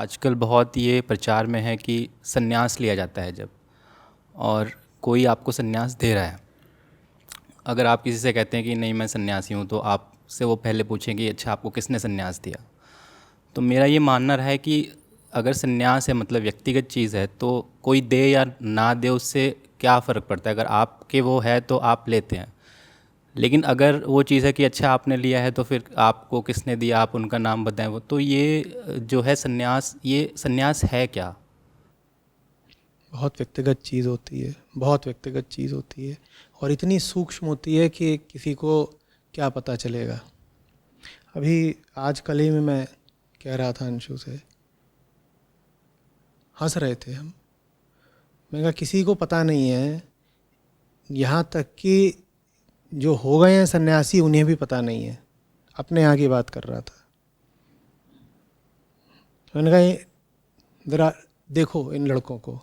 आजकल बहुत ये प्रचार में है कि संन्यास लिया जाता है जब, और कोई आपको संन्यास दे रहा है। अगर आप किसी से कहते हैं कि नहीं मैं सन्यासी हूँ, तो आपसे वो पहले पूछेंगे अच्छा आपको किसने संन्यास दिया। तो मेरा ये मानना रहा है कि अगर संन्यास है मतलब व्यक्तिगत चीज़ है, तो कोई दे या ना दे उससे क्या फ़र्क पड़ता है। अगर आपके वो है तो आप लेते हैं, लेकिन अगर वो चीज़ है कि अच्छा आपने लिया है तो फिर आपको किसने दिया, आप उनका नाम बताएं, वो तो ये जो है संन्यास, ये संन्यास है क्या। बहुत व्यक्तिगत चीज़ होती है, बहुत व्यक्तिगत चीज़ होती है और इतनी सूक्ष्म होती है कि किसी को क्या पता चलेगा। अभी आज कल ही में मैं कह रहा था अंशु से, हंस रहे थे हम। मैं कहा किसी को पता नहीं है, यहाँ तक कि जो हो गए हैं सन्यासी उन्हें भी पता नहीं है। अपने यहाँ की बात कर रहा था। मैंने कहा ज़रा देखो इन लड़कों को,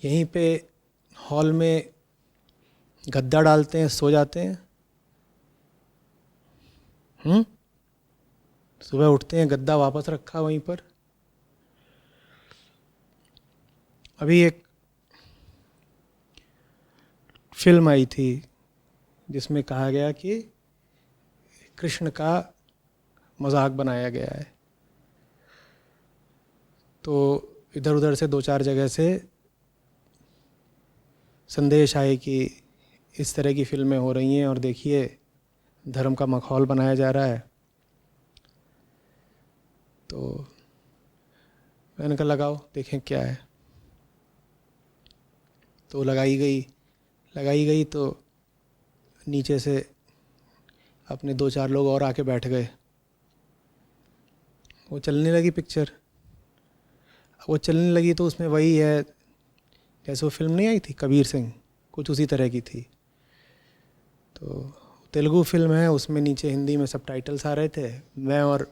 यहीं पे हॉल में गद्दा डालते हैं, सो जाते हैं। सुबह उठते हैं, गद्दा वापस रखा वहीं पर। अभी एक फिल्म आई थी जिसमें कहा गया कि कृष्ण का मजाक बनाया गया है। तो इधर उधर से दो चार जगह से संदेश आए कि इस तरह की फिल्में हो रही हैं और देखिए धर्म का मखौल बनाया जा रहा है। तो मैंने कहा लगाओ देखें क्या है। तो लगाई गई तो नीचे से अपने दो चार लोग और आके बैठ गए। वो चलने लगी पिक्चर। वो चलने लगी तो उसमें वही है जैसे वो फिल्म नहीं आई थी कबीर सिंह, कुछ उसी तरह की थी। तो तेलुगु फिल्म है, उसमें नीचे हिंदी में सबटाइटल्स आ रहे थे। मैं और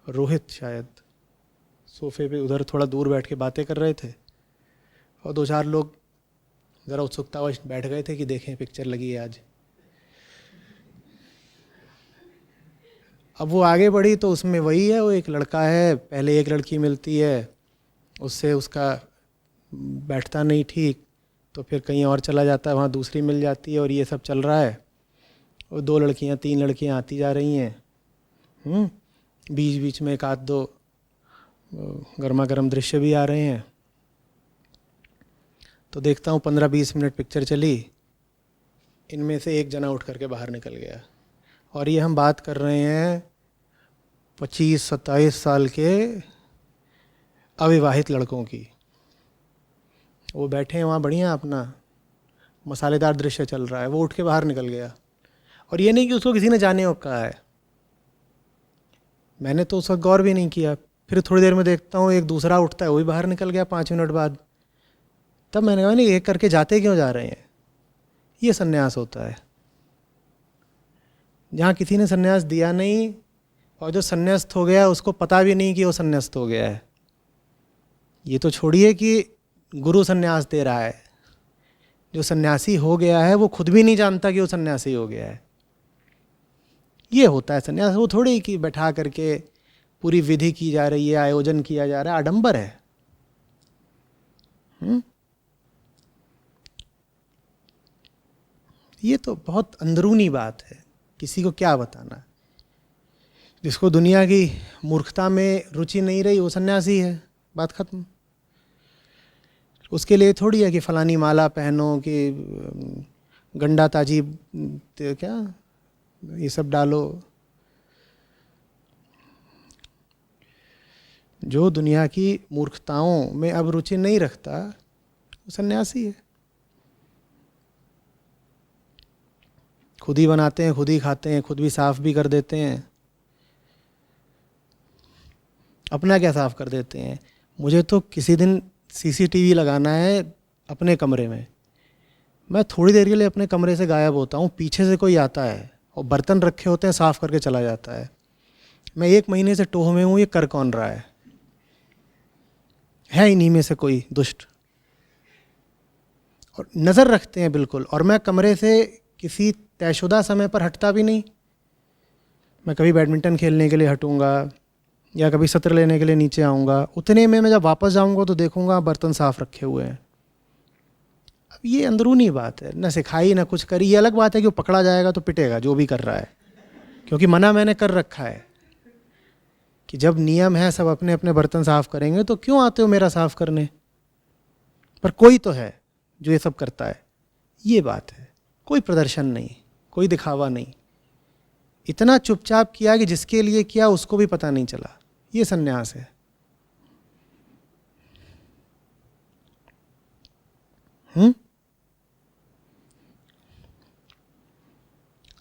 रोहित शायद सोफे पे उधर थोड़ा दूर बैठ के बातें कर रहे थे और दो चार लोग ज़रा उत्सुकतावश बैठ गए थे कि देखें पिक्चर लगी है आज। अब वो आगे बढ़ी तो उसमें वही है, वो एक लड़का है, पहले एक लड़की मिलती है, उससे उसका बैठता नहीं ठीक, तो फिर कहीं और चला जाता है, वहाँ दूसरी मिल जाती है और ये सब चल रहा है। और दो लड़कियाँ तीन लड़कियाँ आती जा रही हैं। बीच बीच में एक आध दो गर्मा गर्म दृश्य भी आ रहे हैं। तो देखता हूँ 15-20 मिनट पिक्चर चली, इनमें से एक जना उठ करके बाहर निकल गया। और ये हम बात कर रहे हैं 25-27 साल के अविवाहित लड़कों की। वो बैठे हैं वहाँ बढ़िया, अपना मसालेदार दृश्य चल रहा है, वो उठ के बाहर निकल गया। और ये नहीं कि उसको किसी ने जाने को कहा है, मैंने तो उस वक्त गौर भी नहीं किया। फिर थोड़ी देर में देखता हूँ एक दूसरा उठता है, वो भी बाहर निकल गया 5 मिनट बाद। तब मैंने कहा नहीं, एक करके जाते क्यों जा रहे हैं। ये सन्यास होता है जहाँ किसी ने सन्यास दिया नहीं और जो सन्यास्त हो गया उसको पता भी नहीं कि वो सन्यास्त हो गया है। ये तो छोड़िए कि गुरु सन्यास दे रहा है, जो सन्यासी हो गया है वो खुद भी नहीं जानता कि वो सन्यासी हो गया है। ये होता है सन्यास। वो थोड़ी कि बैठा करके पूरी विधि की जा रही है, आयोजन किया जा रहा है, आडंबर है। ये तो बहुत अंदरूनी बात है, किसी को क्या बताना। जिसको दुनिया की मूर्खता में रुचि नहीं रही वो सन्यासी है, बात खत्म। उसके लिए थोड़ी है कि फलानी माला पहनो, कि गंडा ताजी क्या ये सब डालो। जो दुनिया की मूर्खताओं में अब रुचि नहीं रखता वो सन्यासी है। खुद ही बनाते हैं, खुद ही खाते हैं, खुद भी साफ भी कर देते हैं। अपना क्या साफ कर देते हैं। मुझे तो किसी दिन सीसीटीवी लगाना है अपने कमरे में। मैं थोड़ी देर के लिए अपने कमरे से गायब होता हूँ, पीछे से कोई आता है और बर्तन रखे होते हैं साफ करके चला जाता है। मैं 1 महीने से टोह में हूँ, ये कर कौन रहा है इन्हीं में से कोई दुष्ट। और नज़र रखते हैं बिल्कुल। और मैं कमरे से किसी तयशुदा समय पर हटता भी नहीं। मैं कभी बैडमिंटन खेलने के लिए हटूँगा या कभी सत्र लेने के लिए नीचे आऊँगा, उतने में मैं जब वापस जाऊँगा तो देखूँगा बर्तन साफ़ रखे हुए हैं। अब ये अंदरूनी बात है, ना सिखाई ना कुछ करी। ये अलग बात है कि वो पकड़ा जाएगा तो पिटेगा जो भी कर रहा है, क्योंकि मना मैंने कर रखा है कि जब नियम है सब अपने अपने बर्तन साफ़ करेंगे तो क्यों आते हो मेरा साफ़ करने। पर कोई तो है जो ये सब करता है, ये बात है। कोई प्रदर्शन नहीं, कोई दिखावा नहीं, इतना चुपचाप किया कि जिसके लिए किया उसको भी पता नहीं चला। ये सन्यास है।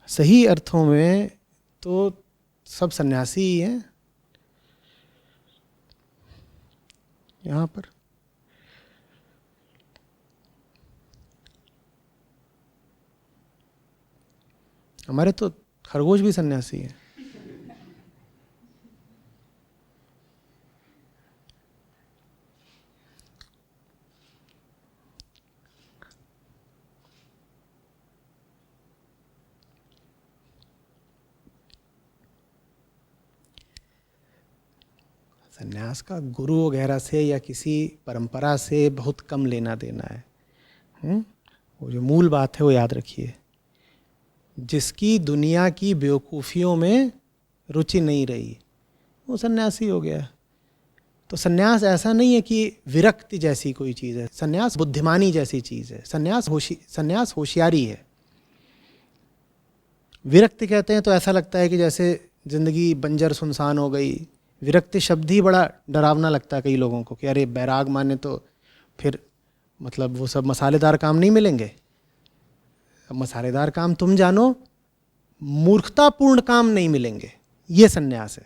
सही अर्थों में तो सब सन्यासी ही हैं यहाँ पर। हमारे तो खरगोश भी सन्यासी हैं। सन्यास का गुरु वगैरह से या किसी परंपरा से बहुत कम लेना देना है। वो जो मूल बात है वो याद रखिए। जिसकी दुनिया की बेवकूफ़ियों में रुचि नहीं रही वो सन्यासी हो गया। तो सन्यास ऐसा नहीं है कि विरक्ति जैसी कोई चीज़ है, सन्यास बुद्धिमानी जैसी चीज़ है। सन्यास होशियारी है। विरक्ति कहते हैं तो ऐसा लगता है कि जैसे ज़िंदगी बंजर सुनसान हो गई। विरक्ति शब्द ही बड़ा डरावना लगता है कई लोगों को कि अरे बैराग माने तो फिर मतलब वो सब मसालेदार काम नहीं मिलेंगे। अब मसालेदार काम तुम जानो, मूर्खतापूर्ण काम नहीं मिलेंगे। ये सन्यास है।